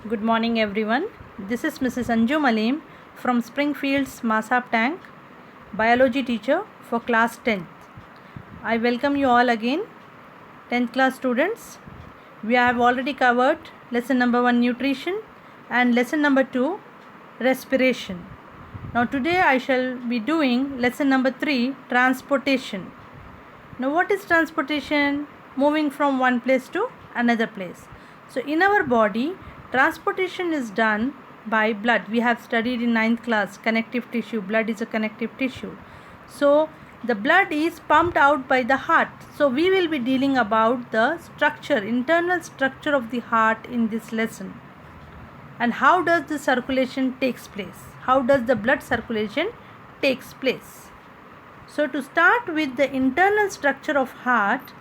Good morning, everyone. This is Mrs. Anju Malim from Springfield's Masap Tank, biology teacher for class 10th. I welcome you all again, 10th class students. We have already covered lesson number 1, nutrition, and lesson number 2, respiration. Now, today I shall be doing lesson number 3, transportation. Now, what is transportation? Moving from one place to another place. So, in our body, transportation is done by blood. We have studied in 9th class connective tissue. Blood is a connective tissue. So, the blood is pumped out by the heart. So, we will be dealing about the structure, internal structure of the heart in this lesson. And how does the circulation takes place? How does the blood circulation takes place? So to start with the internal structure of heart,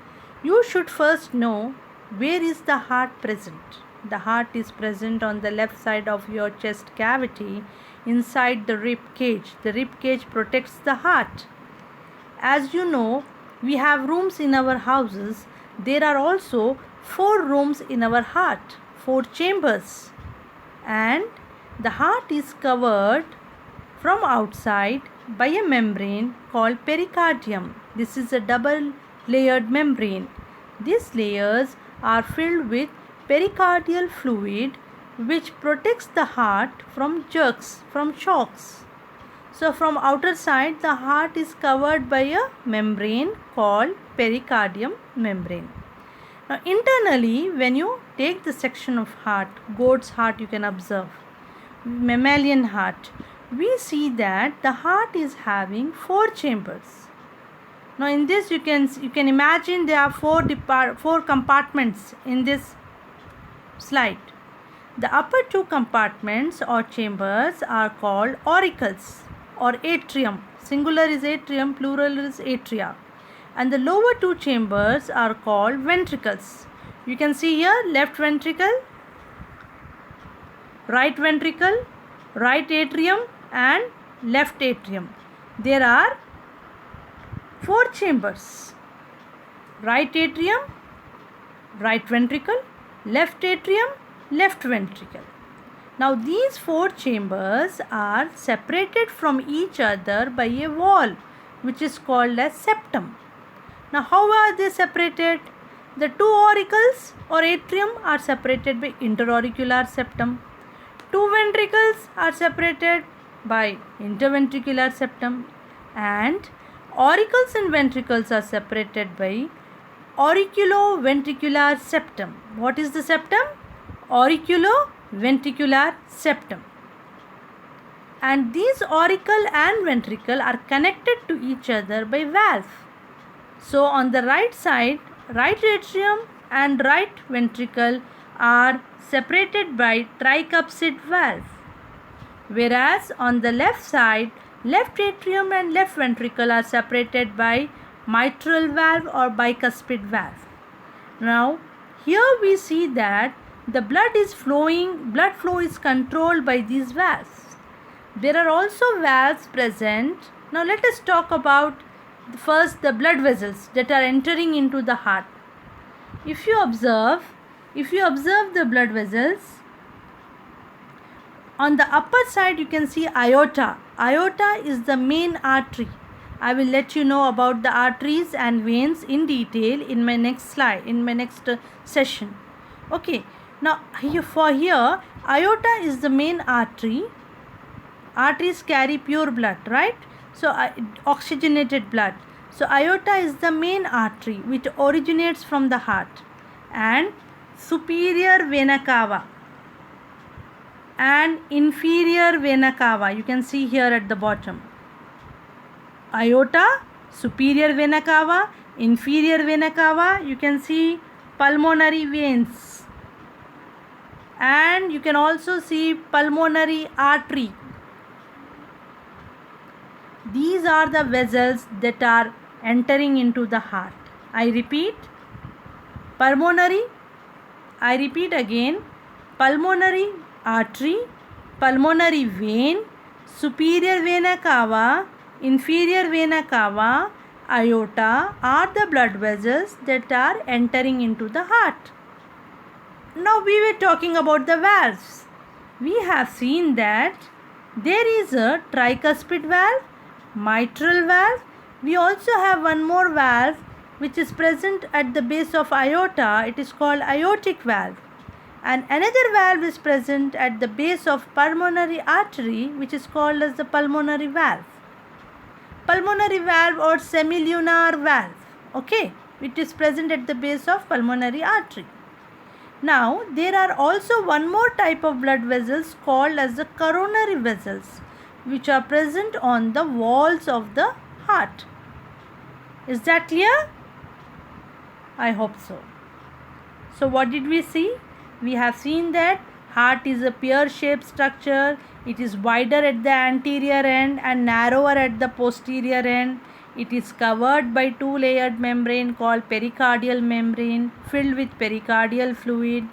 you should first know where is the heart present. The heart is present on the left side of your chest cavity inside the rib cage. The rib cage protects the heart. As you know, we have rooms in our houses. There are also 4 rooms in our heart, 4 chambers. And the heart is covered from outside by a membrane called pericardium. This is a double layered membrane. These layers are filled with pericardial fluid which protects the heart from jerks, from shocks. So from outer side the heart is covered by a membrane called pericardium membrane. Now internally, when you take the section of heart, goat's heart you can observe, mammalian heart, we see that the heart is having 4 chambers. Now in this you can imagine there are 4 compartments in this slide. The upper 2 compartments or chambers are called auricles or atrium. Singular is atrium, plural is atria. And the lower 2 chambers are called ventricles. You can see here left ventricle, right ventricle, right atrium and left atrium. There are 4 chambers: right atrium, right ventricle, left atrium, left ventricle. Now these 4 chambers are separated from each other by a wall which is called as septum. Now how are they separated? The 2 auricles or atrium are separated by interauricular septum. 2 ventricles are separated by interventricular septum, and auricles and ventricles are separated by auriculoventricular septum. What is the septum? Auriculoventricular septum. And these auricle and ventricle are connected to each other by valve. So on the right side, right atrium and right ventricle are separated by tricuspid valve, whereas on the left side, left atrium and left ventricle are separated by mitral valve or bicuspid valve. Now here we see that the blood flow is controlled by these valves. There are also valves present. Now let us talk about first the blood vessels that are entering into the heart. If you observe the blood vessels, on the upper side you can see aorta. Aorta is the main artery. I will let you know about the arteries and veins in detail in my next slide, in my next session. Okay, now here aorta is the main artery. Arteries carry pure blood, right? So oxygenated blood. So aorta is the main artery which originates from the heart, and superior vena cava and inferior vena cava you can see here at the bottom. Aorta, superior vena cava, inferior vena cava, you can see pulmonary veins, and you can also see pulmonary artery. These are the vessels that are entering into the heart. I repeat, pulmonary, I repeat again, pulmonary artery, pulmonary vein, superior vena cava, inferior vena cava, aorta are the blood vessels that are entering into the heart. Now we were talking about the valves. We have seen that there is a tricuspid valve, mitral valve. We also have one more valve which is present at the base of aorta. It is called aortic valve. And another valve is present at the base of pulmonary artery, which is called as the pulmonary valve. Pulmonary valve or semilunar valve. Okay, it is present at the base of pulmonary artery. Now, there are also one more type of blood vessels called as the coronary vessels, which are present on the walls of the heart. Is that clear? I hope so. So, what did we see? We have seen that heart is a pear-shaped structure. It is wider at the anterior end and narrower at the posterior end. It is covered by two-layered membrane called pericardial membrane filled with pericardial fluid.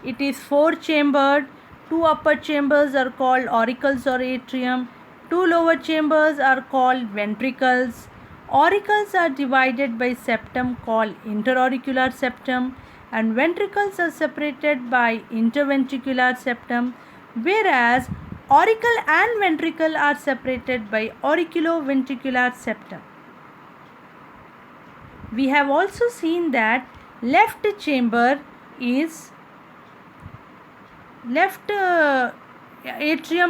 It is four-chambered. Two upper chambers are called auricles or atrium. Two lower chambers are called ventricles. Auricles are divided by septum called interauricular septum, and ventricles are separated by interventricular septum, whereas auricle and ventricle are separated by auriculoventricular septum. We have also seen that left atrium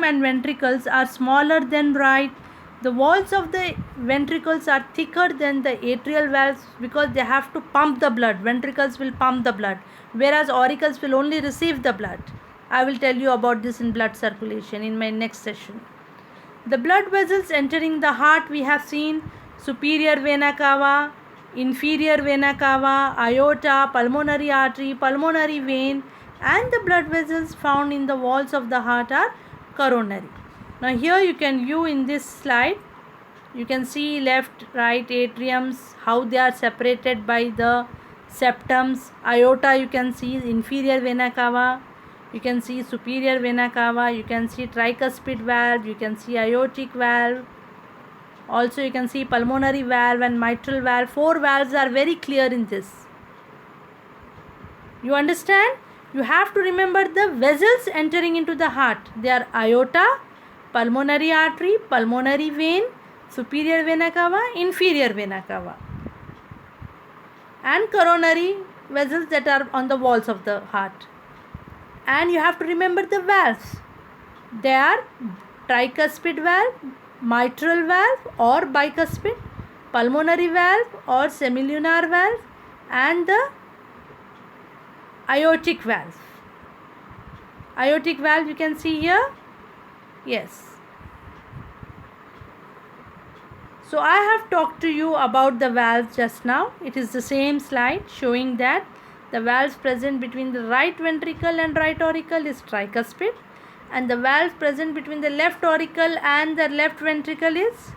and ventricles are smaller than right. The walls of the ventricles are thicker than the atrial valves because they have to pump the blood. Ventricles will pump the blood, whereas auricles will only receive the blood. I will tell you about this in blood circulation in my next session. The blood vessels entering the heart, we have seen superior vena cava, inferior vena cava, aorta, pulmonary artery, pulmonary vein, and the blood vessels found in the walls of the heart are coronary. Now here you can view in this slide, you can see left, right atriums, how they are separated by the septums. Aorta you can see inferior vena cava, you can see superior vena cava, you can see tricuspid valve, you can see aortic valve. Also you can see pulmonary valve and mitral valve. Four valves are very clear in this. You understand? You have to remember the vessels entering into the heart. They are aorta, pulmonary artery, pulmonary vein, superior vena cava, inferior vena cava, and coronary vessels that are on the walls of the heart. And you have to remember the valves. They are tricuspid valve, mitral valve or bicuspid, pulmonary valve or semilunar valve, and the aortic valve. Aortic valve you can see here. Yes. So I have talked to you about the valves just now. It is the same slide showing that the valves present between the right ventricle and right auricle is tricuspid, and the valve present between the left auricle and the left ventricle is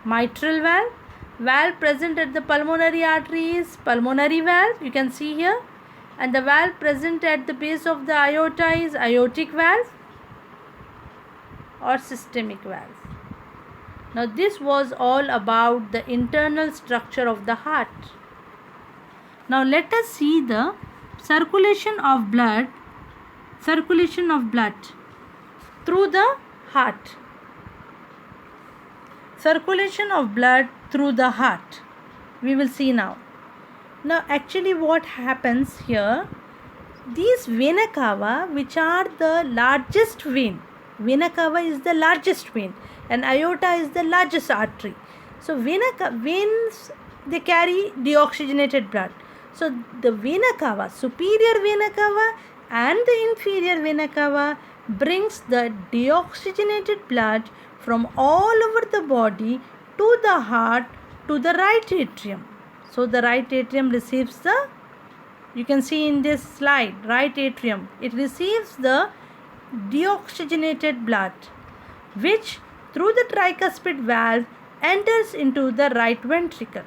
mitral valve. Valve present at the pulmonary artery is pulmonary valve, you can see here, and the valve present at the base of the aorta is aortic valve or systemic valve. Now this was all about the internal structure of the heart. Now let us see the circulation of blood through the heart. Circulation of blood through the heart. We will see now. Now actually what happens here, these vena cava, which are the largest vein, vena cava is the largest vein and aorta is the largest artery. So veins, they carry deoxygenated blood. So the vena cava, superior vena cava and the inferior vena cava brings the deoxygenated blood from all over the body to the heart, to the right atrium. So the right atrium receives the, you can see in this slide, right atrium, it receives the deoxygenated blood, which through the tricuspid valve enters into the right ventricle,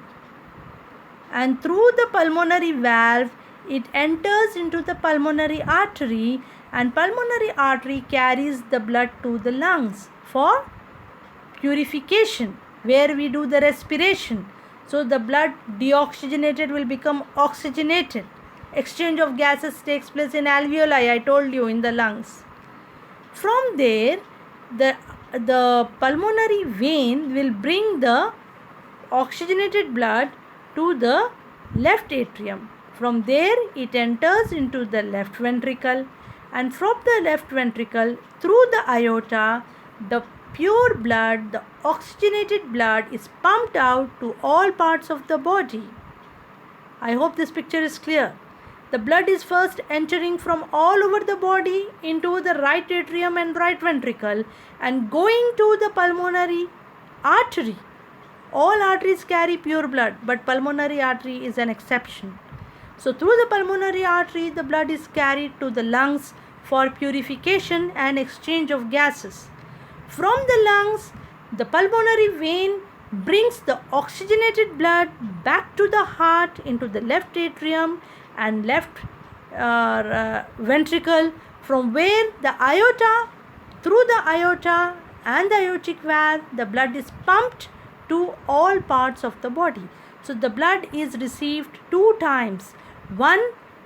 and through the pulmonary valve it enters into the pulmonary artery, and pulmonary artery carries the blood to the lungs for purification, where we do the respiration. So the blood deoxygenated will become oxygenated, Exchange of gases takes place in alveoli, I told you, in the lungs. From there, the pulmonary vein will bring the oxygenated blood to the left atrium. From there, it enters into the left ventricle, and from the left ventricle through the aorta, the pure blood, the oxygenated blood is pumped out to all parts of the body. I hope this picture is clear. The blood is first entering from all over the body into the right atrium and right ventricle and going to the pulmonary artery. All arteries carry pure blood, but pulmonary artery is an exception. So through the pulmonary artery, the blood is carried to the lungs for purification and exchange of gases. From the lungs, the pulmonary vein brings the oxygenated blood back to the heart into the left atrium and left ventricle, from where the aorta, through the aorta and the aortic valve, the blood is pumped to all parts of the body. So the blood is received 2 times. One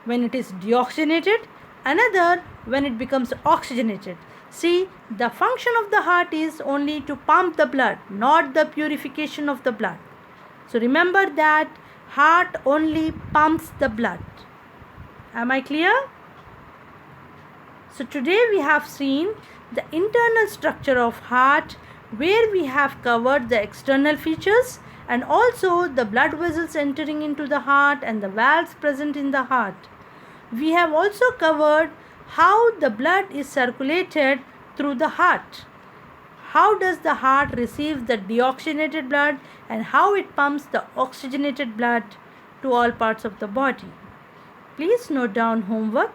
when it is deoxygenated, another when it becomes oxygenated. See, the function of the heart is only to pump the blood, not the purification of the blood. So remember that heart only pumps the blood. Am I clear? So today we have seen the internal structure of heart, where we have covered the external features and also the blood vessels entering into the heart and the valves present in the heart. We have also covered how the blood is circulated through the heart. How does the heart receive the deoxygenated blood and how it pumps the oxygenated blood to all parts of the body. Please note down homework.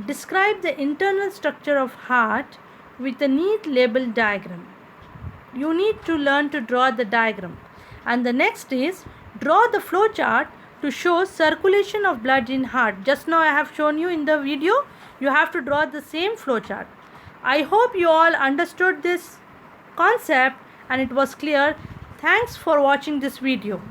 Describe the internal structure of heart with a neat label diagram. You need to learn to draw the diagram. And the next is draw the flow chart to show circulation of blood in heart. Just now I have shown you in the video. You have to draw the same flow chart. I hope you all understood this concept and it was clear. Thanks for watching this video.